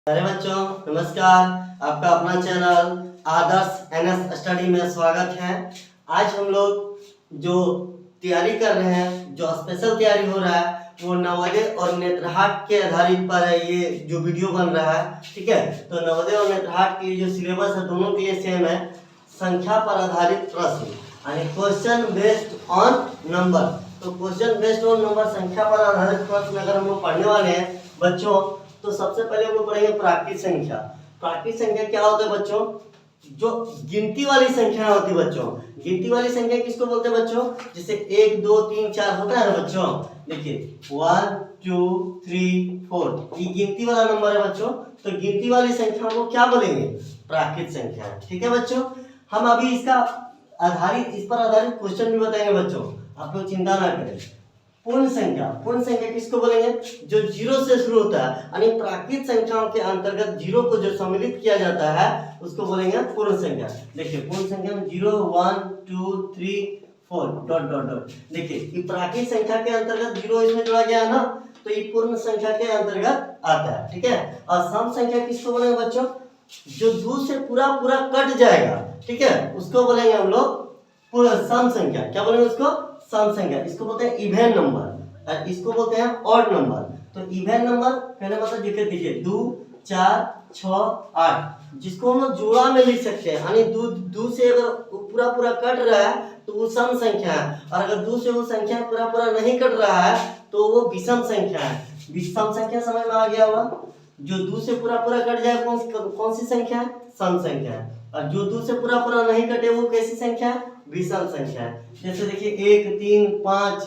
अरे बच्चों नमस्कार। आपका अपना चैनल आदर्श एनएस स्टडी में स्वागत है। आज हम लोग जो तैयारी कर रहे हैं, जो स्पेशल तैयारी हो रहा है वो नवोदय और नेत्रहाट के आधारित पर है। ये जो वीडियो बन रहा है, ठीक है। तो नवोदय और नेत्रहाट की जो सिलेबस है दोनों के लिए सेम है। संख्या पर आधारित प्रश्न यानी क्वेश्चन बेस्ड ऑन नंबर। तो क्वेश्चन बेस्ड ऑन नंबर, संख्या पर आधारित प्रश्न अगर हम लोग पढ़ने वाले हैं बच्चों, तो सबसे पहले हम लोग पढ़ेंगे प्राकृत संख्या। प्राकृत संख्या क्या होता है बच्चों? जो गिनती वाली संख्या होती है बच्चों। गिनती वाली संख्या किसको बोलते हैं बच्चों? जैसे 1 2 3 4 होता है ना बच्चों। देखिए 1 2 3 4 ये गिनती वाला नंबर है बच्चों। तो गिनती वाली संख्या को क्या बोलेंगे? प्राकृत संख्या। ठीक है बच्चों। हम अभी इसका इस पर आधारित क्वेश्चन भी बताएंगे बच्चों, आप लोग चिंता ना करें। पूर्ण संख्या, पूर्ण संख्या किसको बोलेंगे? जो जीरो से शुरू होता है, यानी प्राकृत संख्याओं के अंतर्गत जीरो को जो सम्मिलित किया जाता है उसको बोलेंगे पूर्ण संख्या। देखिए पूर्ण संख्या में 0 1 2 3 4 डॉट डॉट डॉट। देखिए ये प्राकृत संख्या के अंतर्गत जीरो इसमें जोड़ा गया है ना, तो ये पूर्ण संख्या के अंतर्गत आता है। ठीक है। और सम संख्या किसको बोलेंगे बच्चों? जो 2 से पूरा पूरा कट जाएगा, ठीक है, उसको बोलेंगे हम लोग सम संख्या। क्या बोलेंगे उसको? सम संख्या। इसको बोलते हैं इवन नंबर और इसको बोलते हैं ऑड नंबर। तो इवन नंबर पहले मतलब देखिए 2 4 6 8, जिसको हम लोग जोड़ा में लिख सकते हैं, यानी 2 से अगर पूरा पूरा कट रहा है तो वो सम संख्या है, और अगर 2 से वो संख्या पूरा पूरा नहीं कट रहा है तो वो विषम संख्या है। विषम संख्या समझ में आ गया होगा। जो 2 से पूरा पूरा कट जाए कौन सी संख्या है? सम संख्या है। और जो 2 से पूरा पूरा नहीं कटे वो कैसी संख्या है? विषम संख्या है। जैसे देखिए 1 3 5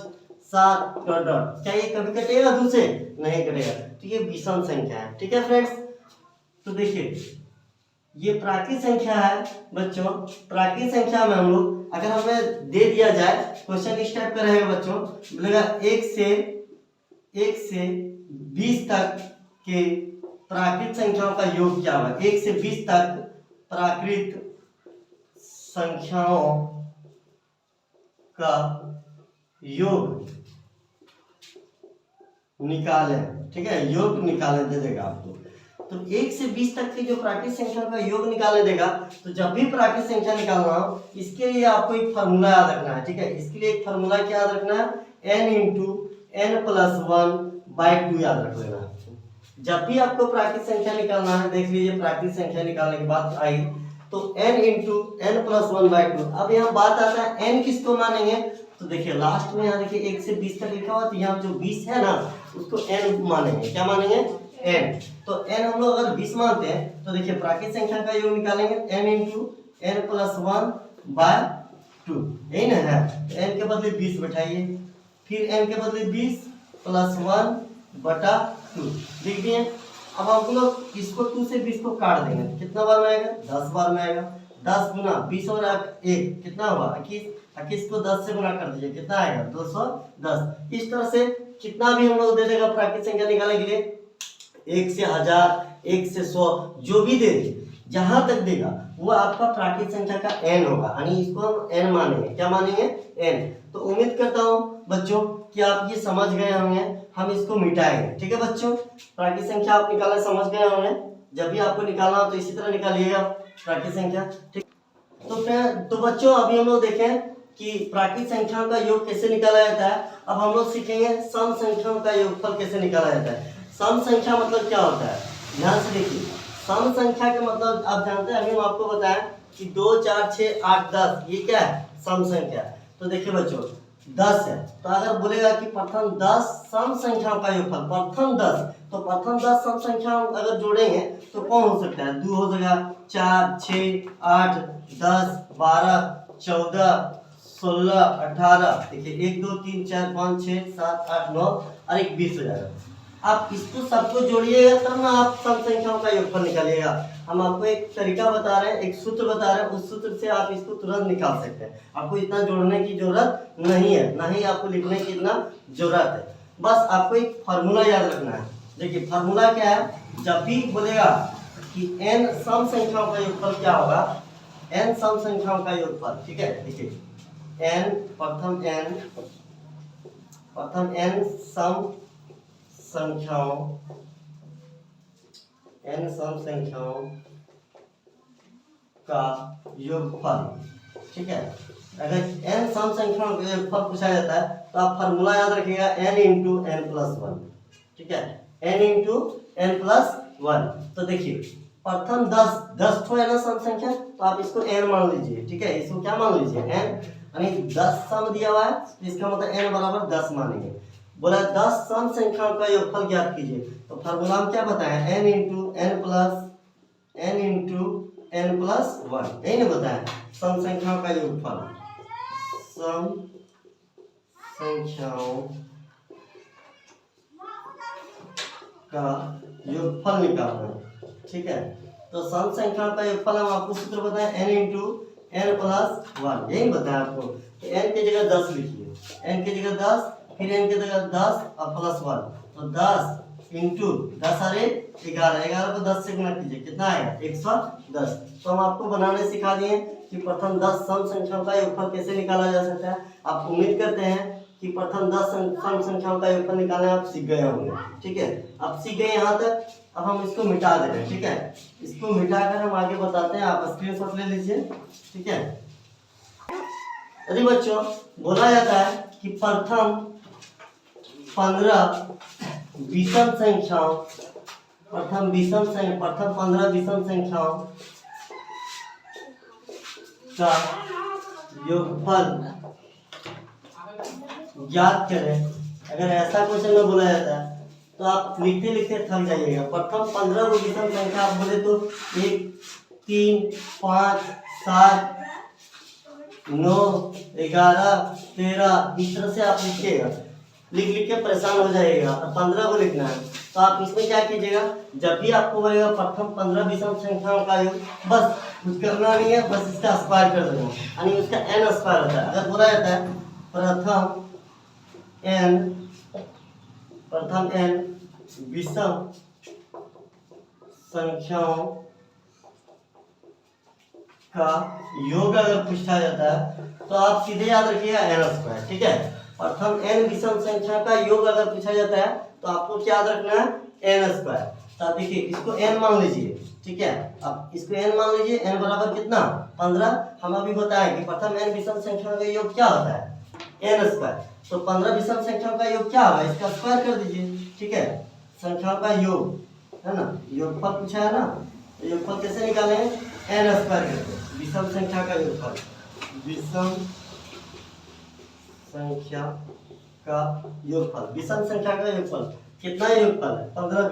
7 डॉट डॉट। क्या ये कभी कटेगा 2 से? नहीं कटेगा, तो ये विषम संख्या है। ठीक है फ्रेंड्स। तो देखिए ये प्राकृत संख्या है बच्चों। प्राकृत संख्या में हम लोग अगर हमें दे दिया जाए, क्वेश्चन इस टाइप का रहेगा बच्चों, बोलेगा 1 से 20 तक के प्राकृत संख्याओं का योग क्या होगा? 1 से 20 तक प्राकृत संख्याओं का योग निकालें। ठीक है, योग निकालें दे देगा आपको। तो 1 से 20 तक की जो प्राकृत संख्या का योग निकालने देगा, तो जब भी प्राकृत संख्या निकालना हो इसके लिए आपको एक फार्मूला याद रखना है। ठीक है, इसके लिए एक फार्मूला क्या याद रखना है? n × n+1/2 याद रख लेना। जब भी आपको प्राकृत संख्या निकालना है, देख लीजिए प्राकृत संख्या निकालने की बात आई तो n × n+1/2। अब यहाँ बात आता है n किसको मानेंगे? तो देखिए लास्ट में यहाँ देखिए 1 से 20 तक लिखा हुआ, तो यहाँ जो 20 है ना उसको n मानेंगे। क्या मानेंगे? n। तो n हम लोग अगर 20 मानते हैं तो देखिए प्राकृत संख्या का योग निकालेंगे n × n+1/2। यही ना है? n के बदले 20 बैठाइए, फिर n के बदले 20 + 1/2 लिख दिए। अब आप लोग इसको 2 से 20 को काट देंगे, कितना बार में आएगा? 10 बार में आएगा। 10 गुना 20 और 1 कितना होगा? 21। 21 को 10 से गुना कर दीजिए, कितना आएगा? 210। इस तरह से कितना भी हम लोग दे देगा प्राकृत संख्या निकालने के लिए, 1 से 1000 1 से 100 जो भी दे दे, जहां तक देगा वो आपका प्राकृत संख्या का n होगा, यानी इसको हम n मानेंगे। क्या मानेंगे? n। तो उम्मीद करता हूं बच्चों कि आप ये समझ गए होंगे। हम इसको मिटाएंगे। ठीक है बच्चों, प्राकृत संख्या आप निकालना समझ गए होंगे। जब भी आपको निकालना हो तो इसी तरह निकालिएगा प्राकृत संख्या। ठीक। तो बच्चों अभी हम लोग देखें कि प्राकृत संख्याओं का योग कैसे निकाला जाता है। अब हम लोग सीखेंगे सम संख्याओं का योगफल कैसे निकाला जाता है। सम संख्या मतलब क्या होता है? ध्यान से देखिए, सम संख्या के मतलब आप जानते हैं, अभी हम आपको बताएं कि 2 4 6 8 10 ये क्या है? सम संख्या। तो देखिए बच्चों 10 है, तो अगर बोलेगा कि प्रथम 10 सम संख्याओं का योगफल, प्रथम 10, तो प्रथम 10 सम संख्याओं अगर जोड़ेंगे तो कौन हो सकता है? 2 हो जाएगा, 4 6 8 10 12 14 16 18। देखिए 1 2 3 4 5 6 7 8 9 और 20 हो जाएगा। आप इसको सबको जोड़िएगा तब ना आप सम संख्याओं का योगफल निकालिएगा। हम आपको एक तरीका बता रहे हैं, एक सूत्र बता रहे हैं, उस सूत्र से आप इसको तुरंत निकाल सकते हैं। आपको इतना जोड़ने की जरूरत नहीं है, ना ही आपको लिखने की इतना जरूरत है। बस आपको एक फार्मूला याद रखना है। देखिए फार्मूला क्या है? जब भी बोलेगा कि n सम संख्याओं का योगफल क्या होगा? n सम संख्याओं का योगफल। ठीक है, देखिए n प्रथम n सम संख्याओं n सम संख्याओं का योगफल। ठीक है, अगर n सम संख्याओं का योगफल पूछा जाता है तो आप फार्मूला याद रखिएगा n into n plus one. ठीक है, n into n plus one. तो देखिए प्रथम 10 ठो है ना सम संख्या, तो आप इसको n मान लीजिए। ठीक है, इसको क्या मान लीजिए n, यानी 10 सम दिया हुआ है तो इसका मतलब n बराबर 10 मानेंगे। बोला 10 सम संख्याओं का योगफल ज्ञात कीजिए, तो फार्मूला हम क्या बताया, n into n plus one, यही ना बताया सम संख्याओं का योगफल। सम संख्याओं का योगफल निकालना। ठीक है, तो सम संख्याओं का योगफल हम आपको सूत्र बताएं n into n plus one, यही बताया आपको। तो n की जगह 10 लिखिए, n की जगह 10, फिर n की जगह 10 और प्लस 1, तो 10 इंटू 10 अरे 11, 11 को 10 से गुणा कीजिए, कितना आएगा 110। तो हम आपको बनाने सिखा दिए कि प्रथम 10 सम संख्याओं का योगफल कैसे निकाला जा सकता है। आप उम्मीद करते हैं कि प्रथम 10 सम संख्याओं का योगफल निकालना आप सीख गए होंगे। ठीक है, आप सीख गए यहाँ तक। अब हम इसको मिटा दे रहे हैं। ठीक है, इसको मिटाकर हम आगे बताते हैं, आप स्क्रीनशॉट ले लीजिए। ठीक है, यदि बच्चों बोला जाता है कि प्रथम 15 विषम संख्याओं, प्रथम 15 विषम संख्याओं का योगफल ज्ञात करें। अगर ऐसा क्वेश्चन में बोला जाता है तो आप लिखते लिखते थक जाइएगा। प्रथम 15 को विषम संख्या आप बोले तो 1, 3, 5, 7, 9, 11, 13, इस तरह से आप लिखिएगा। लिख लिख के परेशान हो जाइएगा। और 15 को लिखना है तो आप इसमें क्या कीजिएगा, जब भी आपको बोलेगा प्रथम 15 विषम संख्याओं का योग, बस कुछ करना नहीं है, बस इसका स्क्वायर कर देना, यानी उसका n स्क्वायर होता है। अगर बोला जाता है प्रथम n विषम संख्याओं का योग अगर पूछा जाता है तो आप सीधे याद रखिएगा n स्क्वायर। ठीक है, प्रथम n विषम संख्या का योग अगर पूछा जाता है तो आपको क्या याद रखना है, n स्क्वायर। तो आप देखिए इसको n मान लीजिए। ठीक है, अब इसको n मान लीजिए, n बराबर कितना 15। हम अभी बताएं कि प्रथम n विषम संख्या का योग क्या होता है, n स्क्वायर। तो 15 विषम संख्याओं का योग क्या होगा, इसका स्क्वायर कर दीजिए। ठीक है, संख्याओं का योग है ना, योगफल पूछा है ना, तो योगफल कैसे निकालेंगे, n स्क्वायर करके विषम संख्या का योगफल। विषम संख्या का योगफल, विषम संख्या का योगफल कितना योगफल है, 15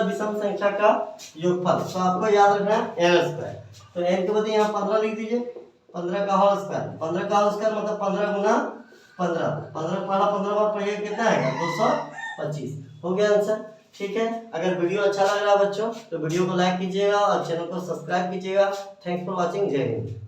विषम संख्या का योगफल। तो आपको याद रखना है n स्क्वायर। तो n के बदले यहाँ 15 लिख दीजिए, 15 का होल स्क्वायर। 15 का होल स्क्वायर मतलब 15 गुना 15, 15 बार पढ़िए, कितना आएगा 225। हो गया आंसर। ठीक है, अगर वीडियो अच्छा लग रहा है बच्चों तो वीडियो को लाइक कीजिएगा और चैनल को सब्सक्राइब कीजिएगा। Thanks for watching. जय हिंद।